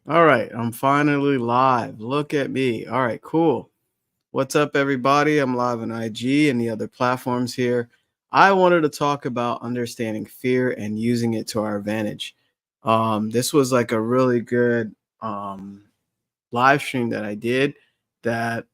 All right, I'm finally live. Look at me. All right, cool. What's up, everybody? I'm live on IG and the other platforms here. I wanted to talk about understanding fear and using it to our advantage. This was like a really good live stream that I did that,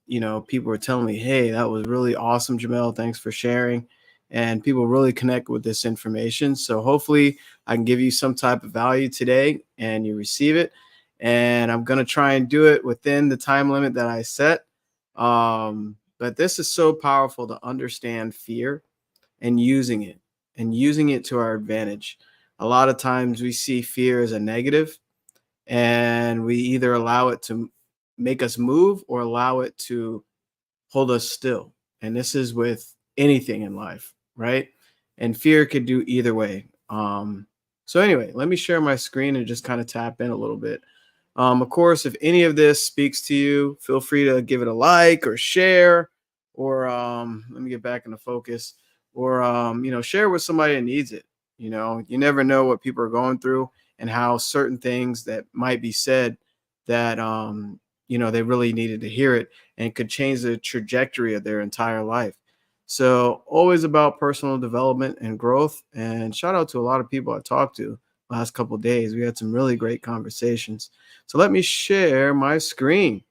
people were telling me, hey, that was really awesome, Jamel. Thanks for sharing. And people really connect with this information. So hopefully I can give you some type of value today and you receive it. And I'm going to try and do it within the time limit that I set. But this is so powerful to understand fear and using it to our advantage. A lot of times we see fear as a negative and we either allow it to make us move or allow it to hold us still. And this is with anything in life, right? And fear could do either way. So anyway, let me share my screen and just kind of tap in a little bit. Of course, if any of this speaks to you, feel free to give it a like or share, or let me get back into focus, or share with somebody that needs it. You never know what people are going through and how certain things that might be said that they really needed to hear it and could change the trajectory of their entire life. So always about personal development and growth. And shout out to a lot of people I talked to last couple of days. We had some really great conversations. So let me share my screen.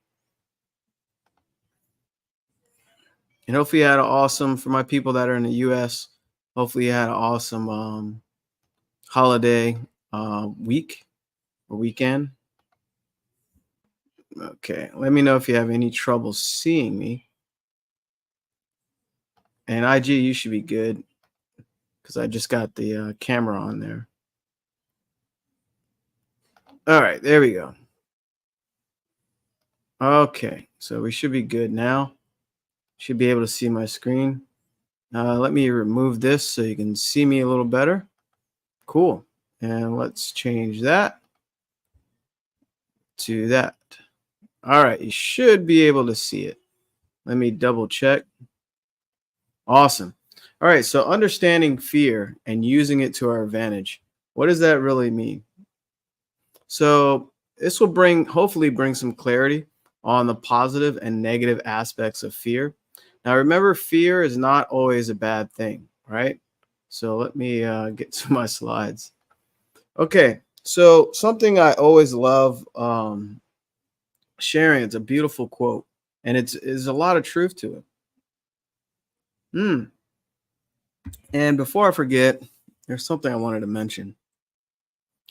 And hopefully you had an awesome, for my people that are in the US, hopefully you had an awesome holiday week or weekend. Okay, let me know if you have any trouble seeing me. And IG, you should be good because I just got the camera on there. All right, there we go. Okay, so we should be good now. Should be able to see my screen. Let me remove this so you can see me a little better. Cool. And let's change that to that. All right, you should be able to see it. Let me double check. Awesome. All right, so understanding fear and using it to our advantage. What does that really mean? So this will hopefully bring some clarity on the positive and negative aspects of fear. Now, remember, fear is not always a bad thing, right? So let me get to my slides. Okay, so something I always love sharing. It's a beautiful quote, and it's a lot of truth to it. And before I forget, there's something I wanted to mention.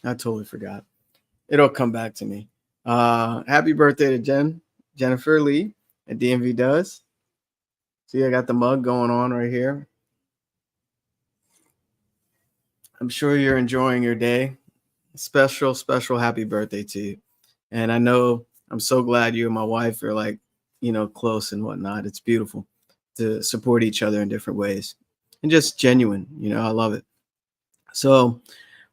I totally forgot. It'll come back to me. Happy birthday to Jennifer Lee at DMV Does. See, I got the mug going on right here. I'm sure you're enjoying your day. Special, special happy birthday to you. And I know I'm so glad you and my wife are like, close and whatnot. It's beautiful to support each other in different ways and just genuine. I love it. So,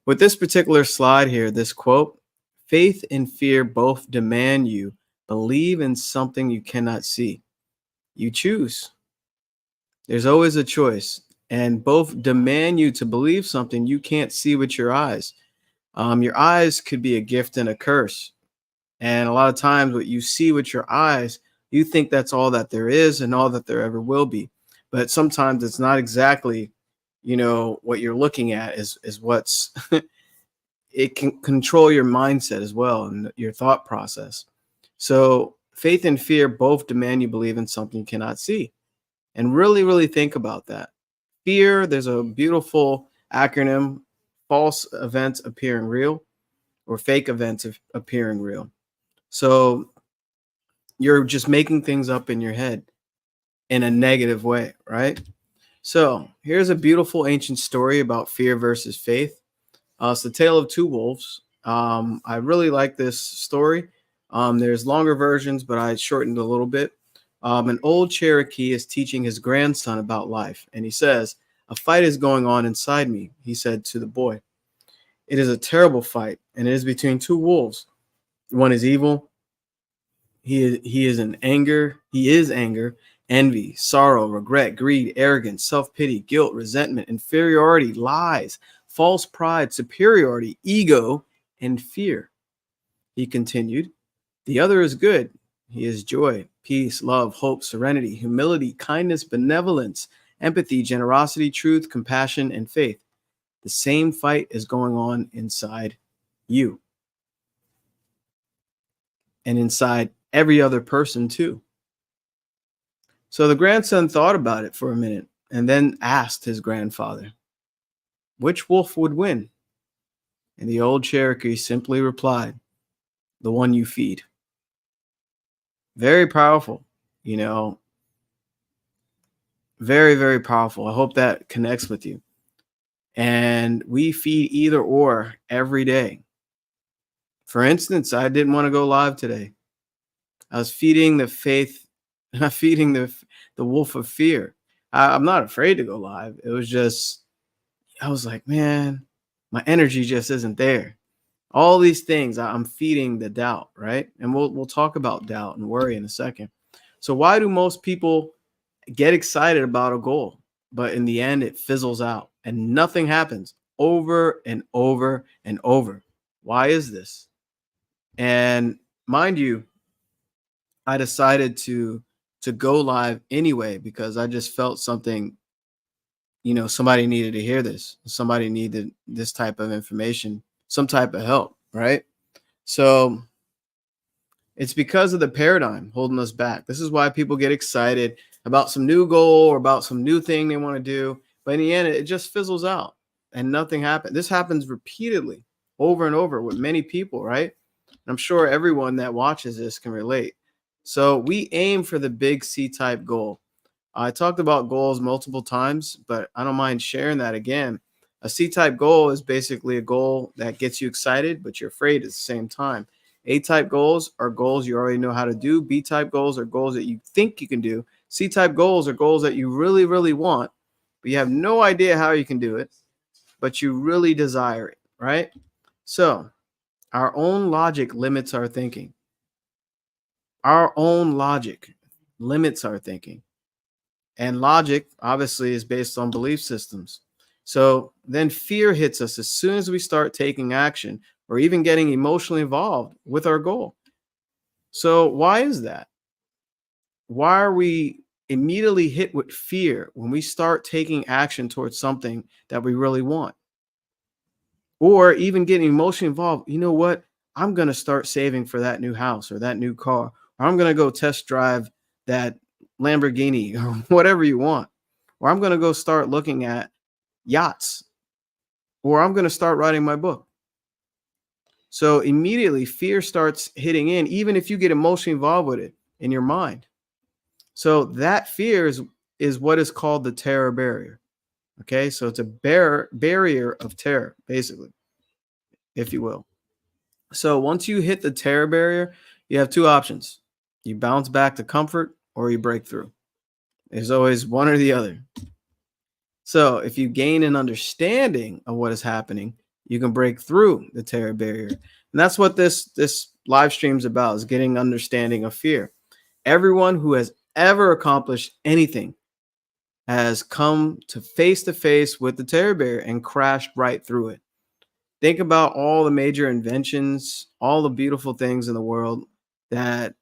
with this particular slide here, this quote, faith and fear both demand you believe in something you cannot see. You choose. There's always a choice, and both demand you to believe something you can't see with your eyes. Your eyes could be a gift and a curse. And a lot of times, what you see with your eyes, you think that's all that there is and all that there ever will be. But sometimes it's not exactly, what you're looking at is what's it can control your mindset as well and your thought process. So faith and fear both demand you believe in something you cannot see. And really, really think about that. Fear, there's a beautiful acronym, false events appearing real or fake events appearing real. So you're just making things up in your head in a negative way, right? So here's a beautiful ancient story about fear versus faith. It's the tale of two wolves. I really like this story. There's longer versions, but I shortened a little bit. An old Cherokee is teaching his grandson about life, and he says, "A fight is going on inside me," he said to the boy. "It is a terrible fight, and it is between two wolves. One is evil. He is in anger. He is anger, envy, sorrow, regret, greed, arrogance, self-pity, guilt, resentment, inferiority, lies, false pride, superiority, ego, and fear. He continued, the other is good. He is joy, peace, love, hope, serenity, humility, kindness, benevolence, empathy, generosity, truth, compassion, and faith. The same fight is going on inside you and inside every other person too. So the grandson thought about it for a minute and then asked his grandfather, which wolf would win? And the old Cherokee simply replied, the one you feed. Very powerful, you know, very, very powerful. I hope that connects with you. And we feed either or every day. For instance, I didn't want to go live today. I was feeding the faith, not feeding the wolf of fear. I'm not afraid to go live. It was just, I was like, man, my energy just isn't there. All these things, I'm feeding the doubt, right? And we'll talk about doubt and worry in a second. So why do most people get excited about a goal, but in the end it fizzles out and nothing happens over and over and over? Why is this? And mind you, I decided to go live anyway because I just felt something, somebody needed to hear this. Somebody needed this type of information, some type of help, right? So it's because of the paradigm holding us back. This is why people get excited about some new goal or about some new thing they want to do. But in the end, it just fizzles out and nothing happens. This happens repeatedly over and over with many people, right? I'm sure everyone that watches this can relate. So we aim for the big C-type goal. I talked about goals multiple times, but I don't mind sharing that again. A C-type goal is basically a goal that gets you excited, but you're afraid at the same time. A-type goals are goals you already know how to do. B-type goals are goals that you think you can do. C-type goals are goals that you really, really want, but you have no idea how you can do it, but you really desire it, right? So our own logic limits our thinking. Our own logic limits our thinking. And logic, obviously, is based on belief systems. So then fear hits us as soon as we start taking action or even getting emotionally involved with our goal. So why is that? Why are we immediately hit with fear when we start taking action towards something that we really want? Or even getting emotionally involved. You know what? I'm going to start saving for that new house or that new car. Or I'm going to go test drive that Lamborghini or whatever you want. Or I'm going to go start looking at yachts. Or I'm going to start writing my book. So immediately fear starts hitting in, even if you get emotionally involved with it in your mind. So that fear is what is called the terror barrier. Okay, so it's a barrier of terror, basically, if you will. So once you hit the terror barrier, you have two options. You bounce back to comfort or you break through. There's always one or the other. So if you gain an understanding of what is happening, you can break through the terror barrier. And that's what this live stream is about, is getting understanding of fear. Everyone who has ever accomplished anything has come to face with the terror barrier and crashed right through it. Think about all the major inventions, all the beautiful things in the world that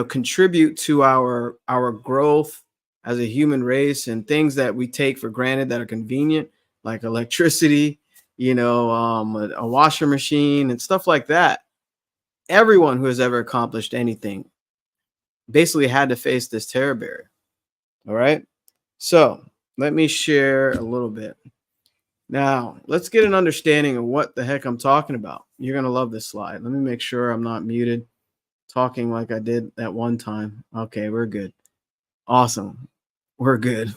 contribute to our growth as a human race, and things that we take for granted that are convenient, like electricity, a washer machine and stuff like that. Everyone who has ever accomplished anything basically had to face this terror barrier. All right. So let me share a little bit. Now, let's get an understanding of what the heck I'm talking about. You're going to love this slide. Let me make sure I'm not muted, talking like I did that one time. Okay, we're good. Awesome. We're good.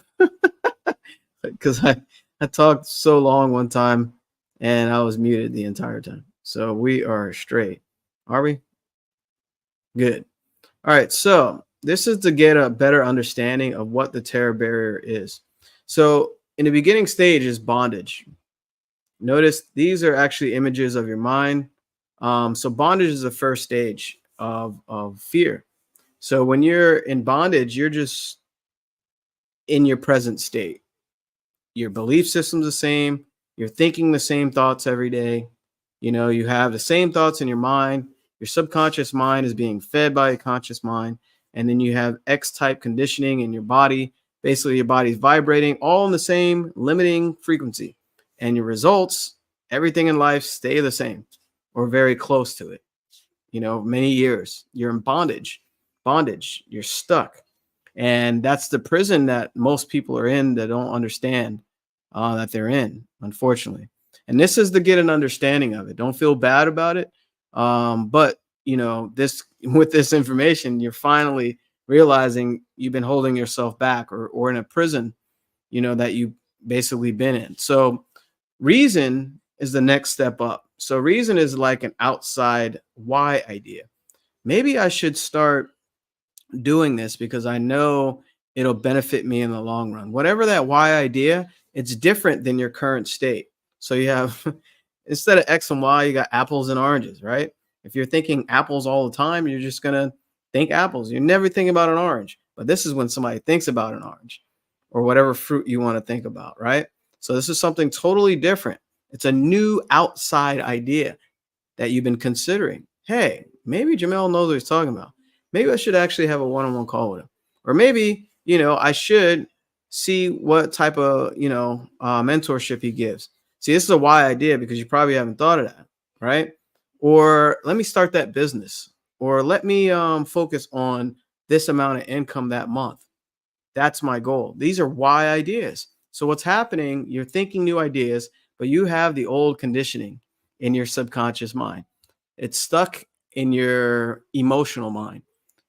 Because I talked so long one time and I was muted the entire time. So we are straight. Are we? Good. All right. So this is to get a better understanding of what the terror barrier is. So in the beginning stage is bondage. Notice these are actually images of your mind. So bondage is the first stage of fear. So when you're in bondage, you're just in your present state. Your belief system's the same. You're thinking the same thoughts every day. You have the same thoughts in your mind. Your subconscious mind is being fed by your conscious mind. And then you have X type conditioning in your body. Basically, your body's vibrating all in the same limiting frequency. And your results, everything in life stay the same or very close to it. Many years, you're in bondage, you're stuck. And that's the prison that most people are in that don't understand that they're in, unfortunately. And this is to get an understanding of it. Don't feel bad about it. But this with this information, you're finally realizing you've been holding yourself back or in a prison, that you basically been in. So reason is the next step up. So reason is like an outside why idea. Maybe I should start doing this because I know it'll benefit me in the long run. Whatever that why idea, it's different than your current state. So you have instead of X and Y, you got apples and oranges, right? If you're thinking apples all the time, you're just gonna think apples. You're never thinking about an orange. But this is when somebody thinks about an orange or whatever fruit you want to think about, right? So this is something totally different. It's a new outside idea that you've been considering. Hey, maybe Jamel knows what he's talking about. Maybe I should actually have a one-on-one call with him. Or maybe, I should see what type of, mentorship he gives. See, this is a why idea because you probably haven't thought of that, right? Or let me start that business. Or let me focus on this amount of income that month. That's my goal. These are why ideas. So what's happening, you're thinking new ideas, but you have the old conditioning in your subconscious mind. It's stuck in your emotional mind.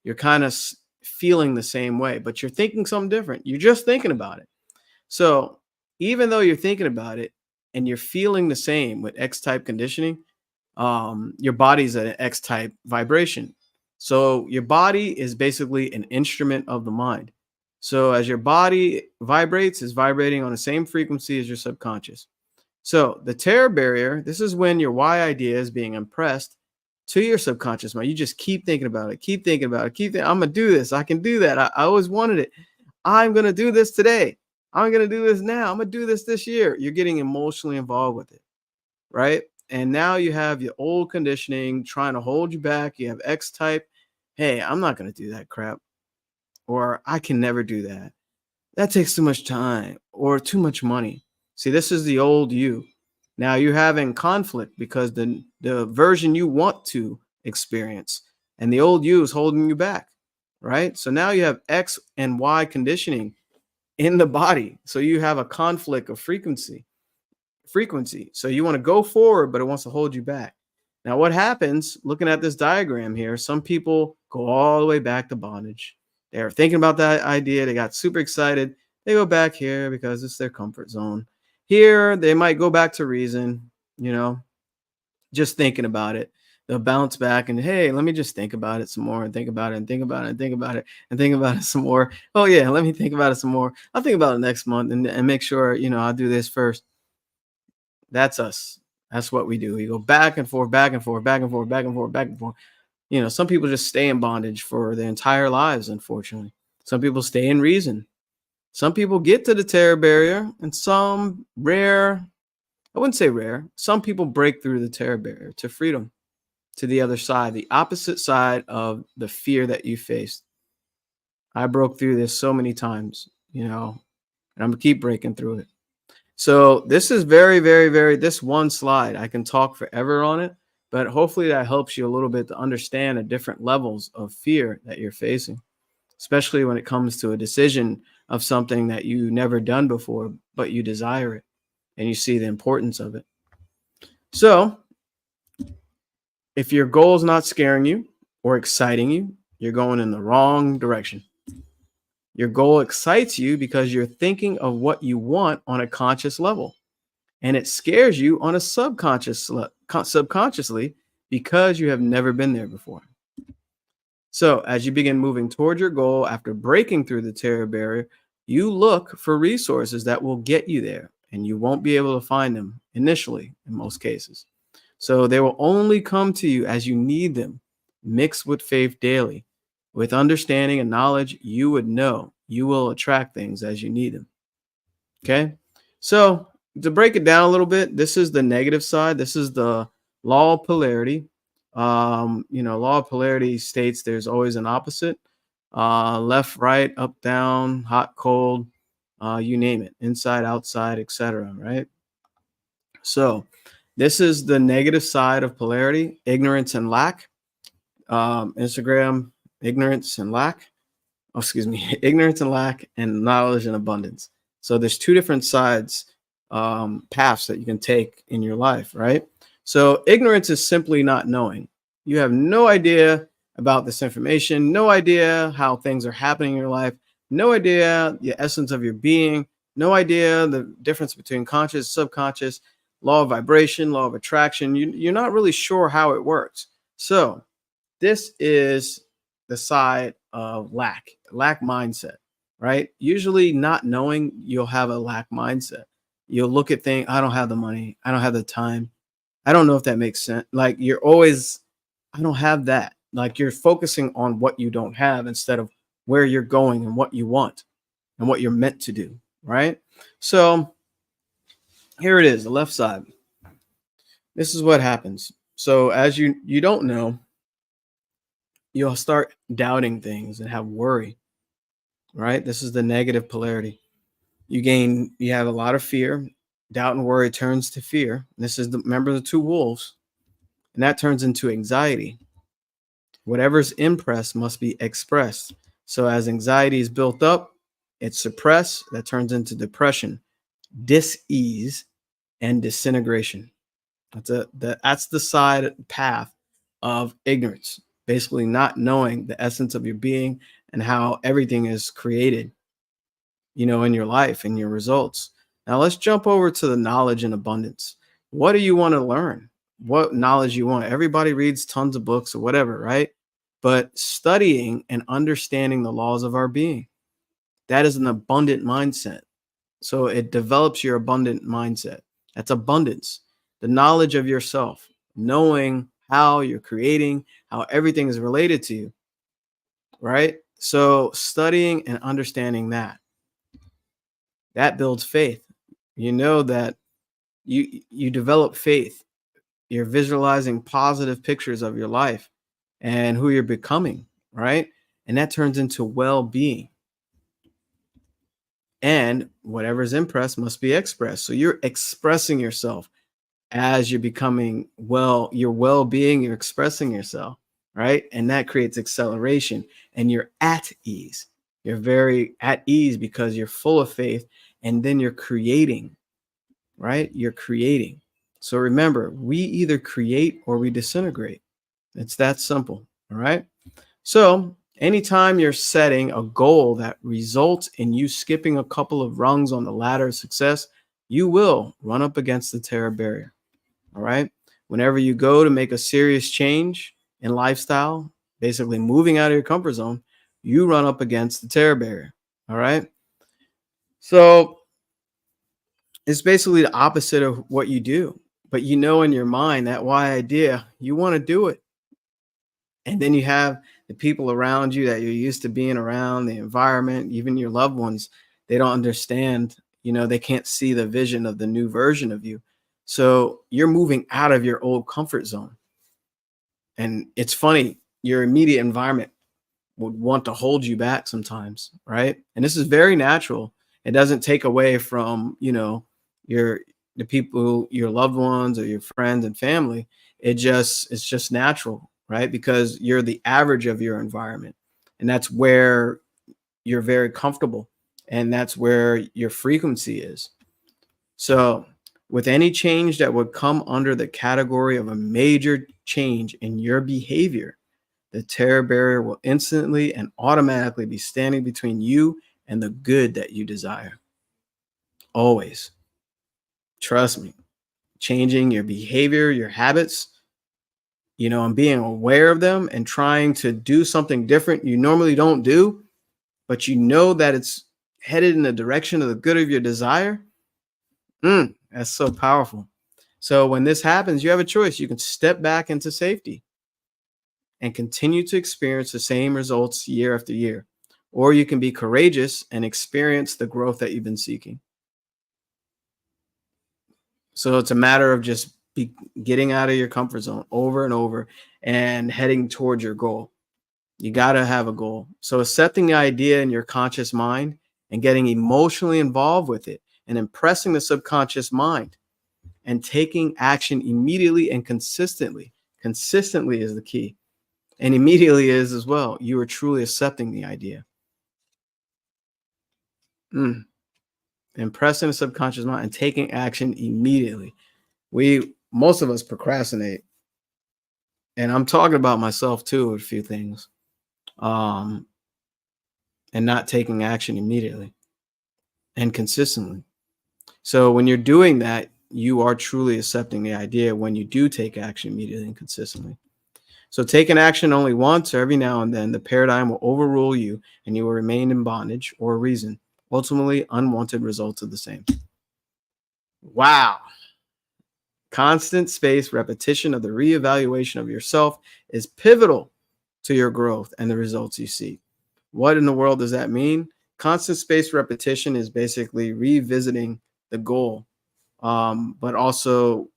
You're kind of feeling the same way, but you're thinking something different. You're just thinking about it. So even though you're thinking about it and you're feeling the same with X type conditioning, your body's at an X type vibration. So your body is basically an instrument of the mind. So as your body vibrates, it's vibrating on the same frequency as your subconscious. So the terror barrier, this is when your why idea is being impressed to your subconscious mind. You just keep thinking about it, keep thinking about it, I'm going to do this. I can do that. I always wanted it. I'm going to do this today. I'm going to do this now. I'm going to do this year. You're getting emotionally involved with it, right? And now you have your old conditioning trying to hold you back. You have X type. Hey, I'm not going to do that crap. Or I can never do that. That takes too much time or too much money. See, this is the old you. Now you're having conflict because the version you want to experience and the old you is holding you back, right? So now you have X and Y conditioning in the body. So you have a conflict of frequency. So you want to go forward, but it wants to hold you back. Now what happens, looking at this diagram here, some people go all the way back to bondage. They're thinking about that idea. They got super excited. They go back here because it's their comfort zone. Here, they might go back to reason, just thinking about it. They'll bounce back and, hey, let me just think about it some more and think about it and think about it and think about it and think about it some more. Oh, yeah, let me think about it some more. I'll think about it next month and make sure, I'll do this first. That's us. That's what we do. We go back and forth, back and forth, back and forth, back and forth, back and forth. Some people just stay in bondage for their entire lives, unfortunately. Some people stay in reason. Some people get to the terror barrier, and some rare, I wouldn't say rare, some people break through the terror barrier to freedom, to the other side, the opposite side of the fear that you faced. I broke through this so many times, and I'm going to keep breaking through it. So this is very, very, very, this one slide, I can talk forever on it, but hopefully that helps you a little bit to understand the different levels of fear that you're facing, especially when it comes to a decision of something that you never done before, but you desire it and you see the importance of it. So if your goal is not scaring you or exciting you, you're going in the wrong direction. Your goal excites you because you're thinking of what you want on a conscious level, and it scares you on a subconsciously because you have never been there before. So as you begin moving toward your goal after breaking through the terror barrier, you look for resources that will get you there, and you won't be able to find them initially in most cases. So they will only come to you as you need them, mixed with faith daily. With understanding and knowledge, you would know you will attract things as you need them. Okay. So to break it down a little bit, this is the negative side. This is the law of polarity. Law of polarity states there's always an opposite, left, right, up, down, hot, cold, you name it, inside, outside, etc. Right? So this is the negative side of polarity: ignorance and lack. Instagram, ignorance and lack. Oh, excuse me, ignorance and lack, and knowledge and abundance. So there's two different sides, paths that you can take in your life, right? So ignorance is simply not knowing. You have no idea about this information, no idea how things are happening in your life, no idea the essence of your being, no idea the difference between conscious, subconscious, law of vibration, law of attraction. You're not really sure how it works. So this is the side of lack mindset, right? Usually, not knowing, you'll have a lack mindset. You'll look at things, I don't have the money, I don't have the time, I don't know if that makes sense. Like you're always, I don't have that. Like you're focusing on what you don't have instead of where you're going and what you want and what you're meant to do, right? So here it is, the left side. This is what happens. So as you don't know, you'll start doubting things and have worry, right? This is the negative polarity. You have a lot of fear. Doubt and worry turns to fear. This is remember the two wolves, and that turns into anxiety. Whatever's impressed must be expressed. So as anxiety is built up, it's suppressed. That turns into depression, dis-ease, and disintegration. That's the side path of ignorance, basically not knowing the essence of your being and how everything is created, in your life and your results. Now let's jump over to the knowledge and abundance. What do you want to learn? What knowledge you want? Everybody reads tons of books or whatever, right? But studying and understanding the laws of our being, that is an abundant mindset. So it develops your abundant mindset. That's abundance, the knowledge of yourself, knowing how you're creating, how everything is related to you, right? So studying and understanding that builds faith. You know that you develop faith. You're visualizing positive pictures of your life and who you're becoming, right? And that turns into well-being. And whatever's impressed must be expressed. So you're expressing yourself as you're becoming your well-being, you're expressing yourself, right? And that creates acceleration and you're at ease. You're very at ease because you're full of faith, and then you're creating, right? You're creating. So remember, we either create or we disintegrate. It's that simple. All right. So anytime you're setting a goal that results in you skipping a couple of rungs on the ladder of success, you will run up against the terror barrier. All right. Whenever you go to make a serious change in lifestyle, basically moving out of your comfort zone, you run up against the terror barrier. All right. So it's basically the opposite of what you do. But in your mind that why idea, you want to do it. And then you have the people around you that you're used to being around, the environment, even your loved ones, they don't understand, they can't see the vision of the new version of you. So you're moving out of your old comfort zone. And it's funny, your immediate environment would want to hold you back sometimes, right? And this is very natural. It doesn't take away from, the people, your loved ones or your friends and family. It's just natural, right? Because you're the average of your environment. And that's where you're very comfortable. And that's where your frequency is. So with any change that would come under the category of a major change in your behavior, the terror barrier will instantly and automatically be standing between you and the good that you desire. Always. Trust me. Changing your behavior, your habits, and being aware of them and trying to do something different you normally don't do, but you know that it's headed in the direction of the good of your desire. That's so powerful. So when this happens, you have a choice. You can step back into safety and continue to experience the same results year after year, or you can be courageous and experience the growth that you've been seeking. So it's a matter of just getting out of your comfort zone over and over and heading towards your goal. You got to have a goal. So accepting the idea in your conscious mind and getting emotionally involved with it and impressing the subconscious mind and taking action immediately and consistently. Consistently is the key. And immediately is as well. You are truly accepting the idea. Impressing the subconscious mind and taking action immediately. Most of us procrastinate. And I'm talking about myself too, a few things. And not taking action immediately and consistently. So when you're doing that, you are truly accepting the idea when you do take action immediately and consistently. So taking action only once or every now and then, the paradigm will overrule you and you will remain in bondage or reason. Ultimately, unwanted results are the same. Wow. Constant spaced repetition of the reevaluation of yourself is pivotal to your growth and the results you see. What in the world does that mean? Constant spaced repetition is basically revisiting the goal, but also,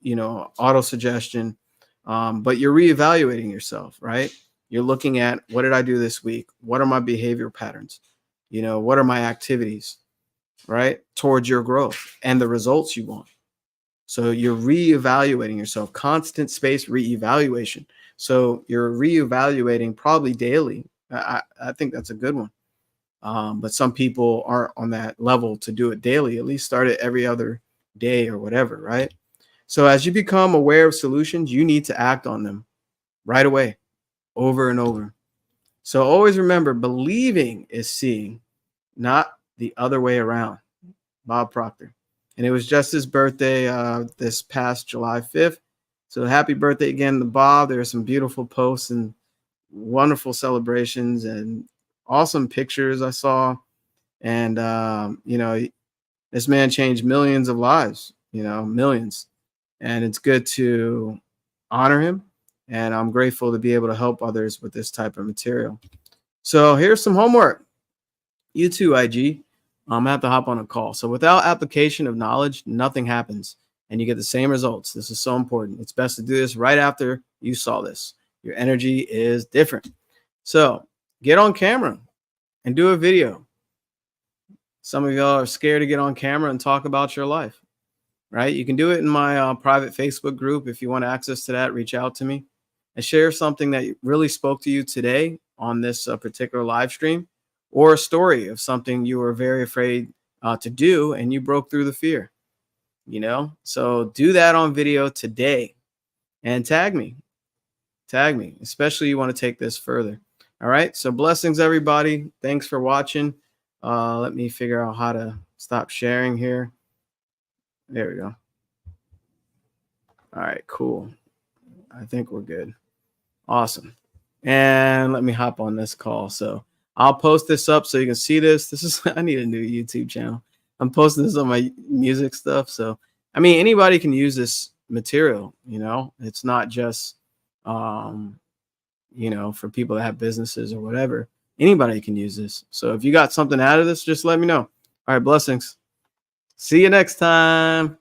auto-suggestion. But you're reevaluating yourself, right? You're looking at, what did I do this week? What are my behavior patterns? What are my activities, right? Towards your growth and the results you want. So you're reevaluating yourself, constant space reevaluation. So you're reevaluating probably daily. I think that's a good one. But some people aren't on that level to do it daily. At least start it every other day or whatever, right? So as you become aware of solutions, you need to act on them right away, over and over. So always remember, believing is seeing, not the other way around. Bob Proctor. And it was just his birthday this past July 5th. So happy birthday again to Bob. There are some beautiful posts and wonderful celebrations and awesome pictures I saw. And, this man changed millions of lives, millions. And it's good to honor him. And I'm grateful to be able to help others with this type of material. So here's some homework. You too, IG. I'm going to have to hop on a call. So without application of knowledge, nothing happens. And you get the same results. This is so important. It's best to do this right after you saw this. Your energy is different. So get on camera and do a video. Some of y'all are scared to get on camera and talk about your life, right? You can do it in my private Facebook group. If you want access to that, reach out to me and share something that really spoke to you today on this particular live stream, or a story of something you were very afraid to do and you broke through the fear, So do that on video today and tag me, especially you want to take this further. All right. So blessings, everybody. Thanks for watching. Let me figure out how to stop sharing here. There we go. All right, cool. I think we're good. Awesome. And let me hop on this call. So I'll post this up so you can see this. I need a new YouTube channel. I'm posting this on my music stuff. So, anybody can use this material, it's not just, for people that have businesses or whatever. Anybody can use this. So if you got something out of this, just let me know. All right, blessings. See you next time.